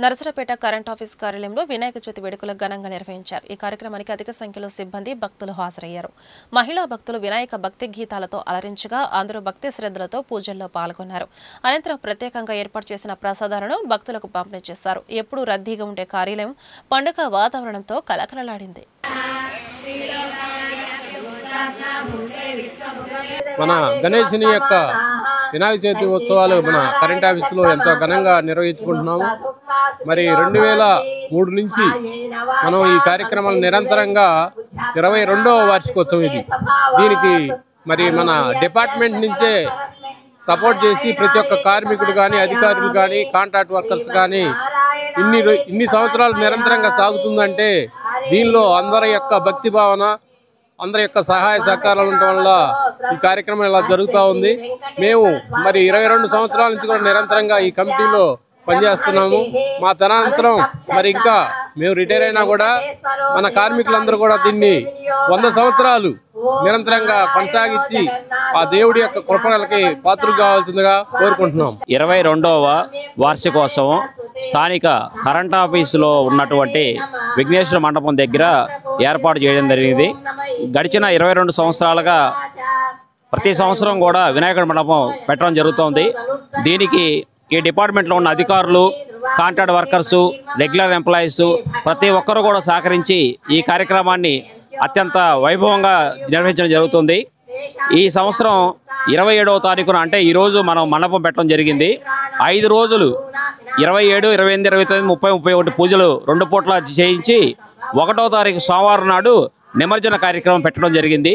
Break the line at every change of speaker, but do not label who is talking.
Narasaraopet current office కార్యాలయంలో వినాయక చవితి వేడుకలు ఘనంగా నిర్వహించారు. ఈ కార్యక్రమానికి అధిక సంఖ్యలో సిబ్బంది, భక్తులు హాజరయ్యారు. మహిళా భక్తులు వినాయక భక్తి గీతాలతో అలరించగా అందరూ భక్తి శ్రద్ధలతో పూజల్లో పాల్గొన్నారు. అనంతరం ప్రత్యేకంగా ఏర్పాటు చేసిన ప్రసాదాలను భక్తులకు పంపిణీ చేశారు. ఎప్పుడూ రద్దీగా ఉండే కార్యాలయం పండుగ వాతావరణంతో కలకలలాడింది.
మన గణేశుని యొక్క వినాయక చవితి ఉత్సవాలు మన కరెంట్ ఆఫీసులో ఎంతో ఘనంగా నిర్వహించుకుంటున్నాము. మరి 2003 నుంచి మనం ఈ కార్యక్రమాలు నిరంతరంగా 22వ వార్షికోత్సవం ఇది. దీనికి మరి మన డిపార్ట్మెంట్ నుంచే సపోర్ట్ చేసి ప్రతి ఒక్క కార్మికుడు కానీ, అధికారులు కానీ, కాంట్రాక్ట్ వర్కర్స్ కానీ ఇన్ని సంవత్సరాలు నిరంతరంగా సాగుతుందంటే దీనిలో అందరి యొక్క భక్తి భావన, అందరి యొక్క సహాయ సహకారాలు ఉండటం వల్ల ఈ కార్యక్రమం ఇలా జరుగుతూ ఉంది. మేము మరి 22 సంవత్సరాల నుంచి కూడా నిరంతరంగా ఈ కమిటీలో పనిచేస్తున్నాము. మా తదనంతరం మరి ఇంకా మేము రిటైర్ అయినా కూడా మన కార్మికులందరూ కూడా దీన్ని 100 సంవత్సరాలు నిరంతరంగా కొనసాగించి ఆ దేవుడి యొక్క కృపణలకి పాత్రలు కావాల్సిందిగా కోరుకుంటున్నాం.
22వ వార్షికోత్సవం స్థానిక కరెంట్ ఆఫీసులో ఉన్నటువంటి విఘ్నేశ్వర మండపం దగ్గర ఏర్పాటు చేయడం జరిగింది. గడిచిన 22 సంవత్సరాలుగా ప్రతి సంవత్సరం కూడా వినాయకుడి మండపం పెట్టడం జరుగుతోంది. దీనికి ఈ డిపార్ట్మెంట్లో ఉన్న అధికారులు, కాంట్రాక్ట్ వర్కర్సు, రెగ్యులర్ ఎంప్లాయీస్ ప్రతి ఒక్కరూ కూడా సహకరించి ఈ కార్యక్రమాన్ని అత్యంత వైభవంగా నిర్వహించడం జరుగుతుంది. ఈ సంవత్సరం 27వ తారీఖున అంటే ఈరోజు మనం మండపం పెట్టడం జరిగింది. 5 రోజులు 27, 28, 29, 30, 31 పూజలు 2 పూట్ల చేయించి 1వ తారీఖు సోమవారం నాడు నిమజ్జన కార్యక్రమం పెట్టడం జరిగింది.